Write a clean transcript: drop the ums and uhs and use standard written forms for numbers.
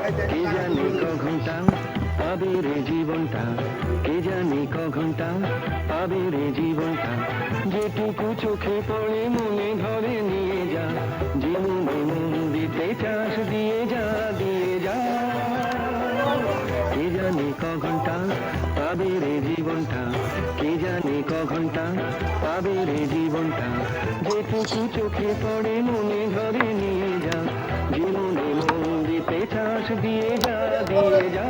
কে জানে ক ঘন্টা পাবে রে জীবনটা, কে জানে ক ঘন্টা পাবে রে জীবনটা, যেটুকু চোখে পড়ে মনে ধরে নিয়ে যা, যে মনে মন দিতে চাস দিয়ে যা দিয়ে যা। কে জানে ক ঘন্টা পাবে রে জীবনটা, কে জানে ক ঘন্টা পাবে রে জীবনটা, যেটুকু চোখে পড়ে মনে ধরে নিয়ে যা, যে মনে মন দিতে চাস দিয়ে যা দিয়ে যা।